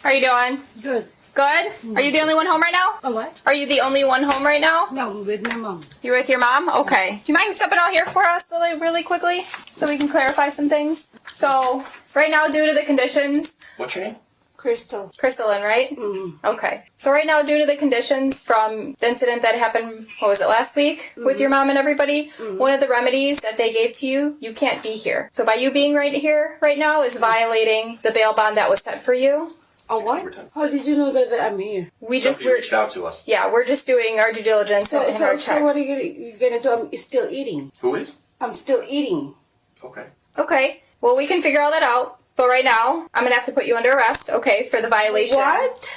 How are you doing? Good. Good? Are you the only one home right now? A what? Are you the only one home right now? No, I'm with my mom. You're with your mom? Okay. Do you mind stepping out here for us really quickly so we can clarify some things? So, right now, due to the conditions... What's your name? Crystal. Crystalline, right? Mm-hmm. Okay. So right now, due to the conditions from the incident that happened, what was it, last week with your mom and everybody, one of the remedies that they gave to you, you can't be here. So by you being right here right now is violating the bail bond that was set for you. Oh, what? How did you know that I'm here? Somebody reached out to us. Yeah, we're just doing our due diligence and our check. So what are you gonna do? I'm still eating. Who is? I'm still eating. Okay. Okay. Well, we can figure all that out. But right now, I'm going to have to put you under arrest, okay, for the violation. What?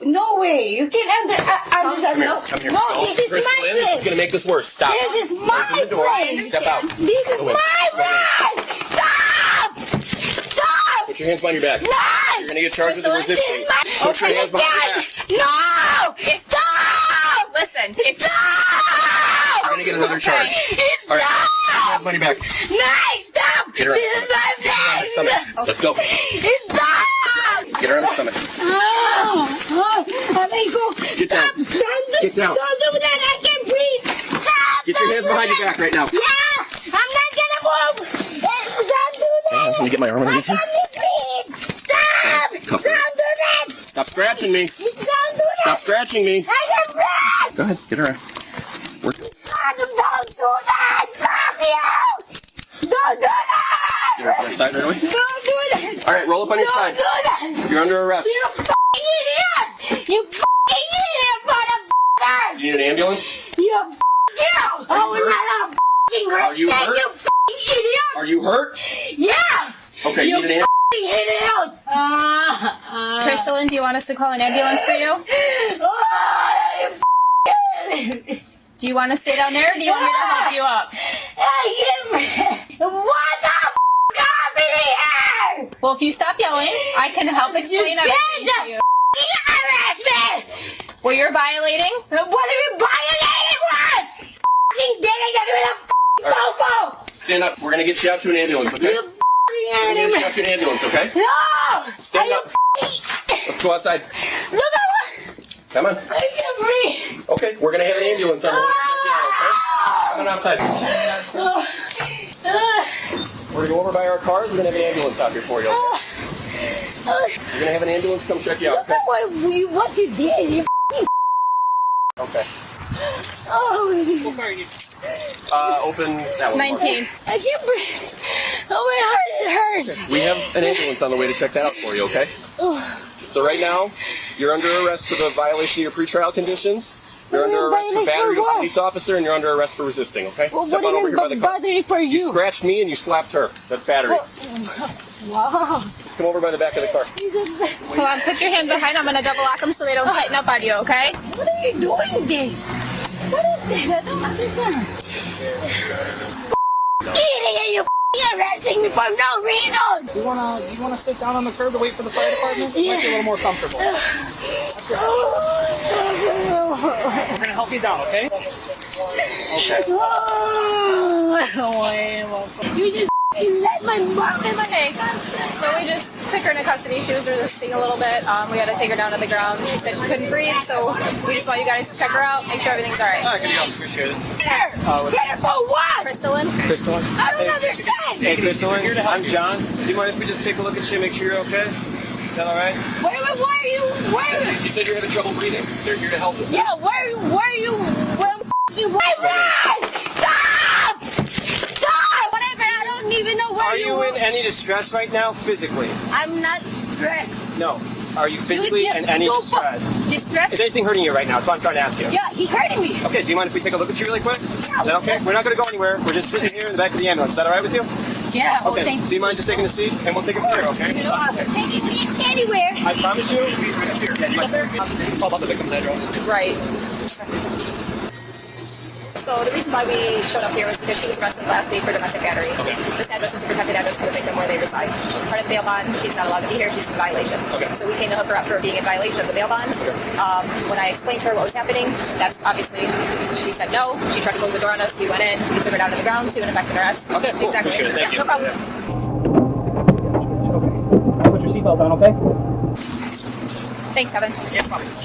No way. You can't understand. No, Come here. no, this is my This is place. going to make this worse. Stop. This is my place. Step out. This is my place. Stop! Stop! Put your hands behind your back. No! You're going to get charged with resisting. Put your hands behind your back. No! Stop! Listen, if... Stop! You're going to get another charge. All right. Put your hands behind your back. Nice! Stop! Get her This is my on the place! stomach. Let's go. Stop! Get her on the stomach. Get down. Get down. Don't do that. I can't breathe. Stop. Get your hands behind your back right now. Yeah. I'm not gonna move. Don't do that. Let me get my arm underneath you. I can't breathe. Stop. Cuff her. Don't do that. Stop scratching me. Don't do that. Stop scratching me. I can't breathe. Go ahead. Get her on. Work. Don't do that. Stop you. Don't do that. Get her on the side right away. Don't do that. All right. Roll up on your Don't side. do that. You're under arrest. You fucking idiot. You fucking idiot, motherfucker. You need an ambulance? You f***ing I will not f***ing Are you respect hurt? you f***ing idiot! Are you hurt? Yeah! Okay, you need an ambulance? F***ing idiot! Crystalline, do you want us to call an ambulance for you? You f***ing Do you want to stay down there, or do you want me to help you up? What the f*** off in here? Well, if you stop yelling, I can help explain You everything can't to just you. f***ing arrest me! Well, you're violating. What are you violating what? F***ing digging under the f***ing popo! Stand up. We're going to get you out to an ambulance, okay? You f***ing We're going to get you out to an ambulance, okay? No! Stand Are up. you f***ing... Let's go outside. Look at what... Come on. I can't breathe. Okay, we're going to have an ambulance on the way. Come on outside. We're going to go over by our cars. We're going to have an ambulance out here for you, okay? We're going to have an ambulance come check you out, okay? What you did, you f***ing... Okay. Oh, Open that one. 19. I can't breathe. Oh, my heart, it hurts. We have an ambulance on the way to check that out for you, okay? So right now, you're under arrest for the violation of your pretrial conditions. You're under arrest for battery to a police officer, and you're under arrest for resisting, okay? Well, Step on over here by the car. battery for You you? scratched me and you slapped her. That's battery. Wow. Just come over by the back of the car. Hold on, put your hand behind. I'm going to double lock them so they don't tighten up on you, okay? What are you doing this? What is this? I don't understand. Idiot, you arresting me for no reason. Do you wanna sit down on the curb to wait for the fire department? It might be a little more comfortable. We're gonna help you down, okay? Okay. You just let my mom in my Okay, so we just took her into custody. She was resisting a little bit. We had to take her down to the ground. She said she couldn't breathe, so we just want you guys to check her out, make sure everything's all right. Good deal. Appreciate it. Get her for what? Crystalline? Crystalline. I don't understand. Hey, Crystalline. I'm John. Do you mind if we just take a look at you and make sure you're okay? Is that all right? Where are you? You said you're having trouble breathing. They're here to help you. Yeah, where are you? Where you? Stop! Stop! Whatever. I don't even know where Are you in any distress right now, physically? I'm not stressed. No. Are you physically in any distress? Distress? Is anything hurting you right now? That's what I'm trying to ask you. Yeah, he's hurting me. Okay, do you mind if we take a look at you really quick? Is that okay? We're not going to go anywhere. We're just sitting here in the back of the ambulance. Is that all right with you? Yeah. Oh, Okay. thank Do you mind just taking a seat? And we'll take it from here, okay? you. Taking me anywhere. I promise you. It's all about the victim's address. Right. So the reason why we showed up here was because she was arrested last week for domestic battery. Okay. This address is a protected address for the victim where they reside. She's part of the bail bond. She's not allowed to be here. She's in violation. Okay. So we came to hook her up for being in violation of the bail bond. Okay. When I explained to her what was happening, that's obviously, she said no. She tried to close the door on us. We went in. We took her down to the ground to an effective arrest. Okay, cool. Exactly. Appreciate it. Thank Yeah, you. no problem. Okay. Put your seatbelt on, okay? Thanks, Kevin.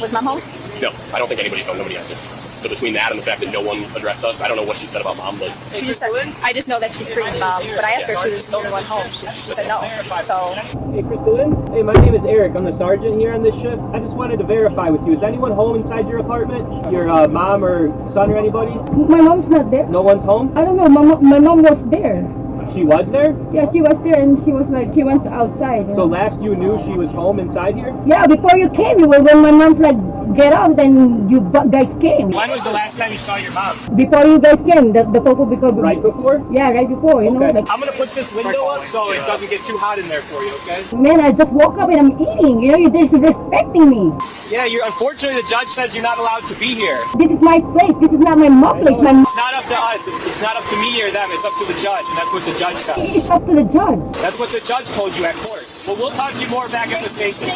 Was Mom home? No, I don't think anybody's home. Nobody answered. So between that and the fact that no one addressed us, I don't know what she said about Mom, but She just said, I just know that she screamed Mom, but I asked her if she was the only one home. She said no. So, Hey, Crystalline. Hey, my name is Eric. I'm the sergeant here on this shift. I just wanted to verify with you. Is anyone home inside your apartment? Your mom or son or anybody? My mom's not there. No one's home? I don't know. My mom was there. She was there? Yeah, she was there, and she was like, she went outside. So last you knew she was home inside here? Yeah, before you came, when my mom's like, get up, then you guys came. When was the last time you saw your mom? Before you guys came, the popo because Right before? Yeah, right before. You know, Okay. like I'm gonna put this window up so it doesn't get too hot in there for you, okay? man, I just woke up and I'm eating. You know, you're disrespecting me. Yeah, unfortunately the judge says you're not allowed to be here. This is my place. This is not my mom place. It's not up to us. It's not up to me or them. It's up to the judge, and that's what the judge said. It's up to the judge. That's what the judge told you at court. Well, we'll talk to you more back at the station.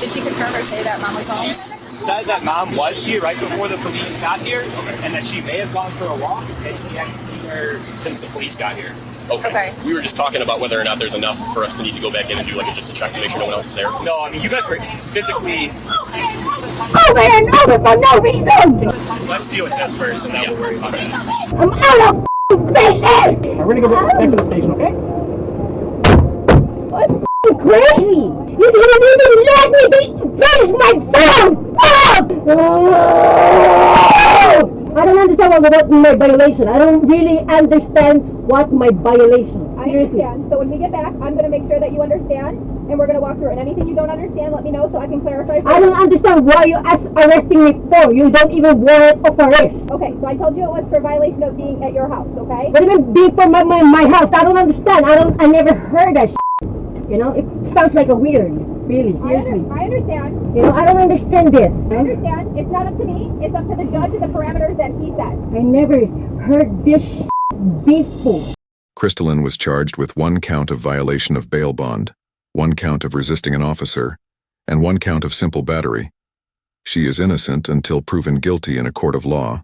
did she confirm or say that Mom was home? Said that Mom was here right before the police got here, and that she may have gone for a walk, and he hadn't seen her since the police got here. Okay. we were just talking about whether or not there's enough for us to need to go back in and do like just a check to make sure no one else is there. No, I mean, you guys were physically... Over and over for no reason. Let's deal with this first, and then we'll worry about it. I'm out of patience. We're gonna go back to the station, okay? I'm crazy. You didn't even let me finish my phone. I don't understand what my violation. I don't really understand what my violation. I understand. So when we get back, I'm going to make sure that you understand, and we're going to walk through it. And anything you don't understand, let me know so I can clarify. I don't understand why you arresting me for. You don't even warrant of arrest. Okay, so I told you it was for violation of being at your house, okay? What do you mean being for my house? I don't understand. I never heard that shit. You know, it sounds like a weird. Really, seriously. I understand. You know, I don't understand this. I understand. It's not up to me. It's up to the judge and the parameters that he set. I never heard this shit before. Crystalline was charged with 1 count of violation of bail bond, 1 count of resisting an officer, and 1 count of simple battery. She is innocent until proven guilty in a court of law.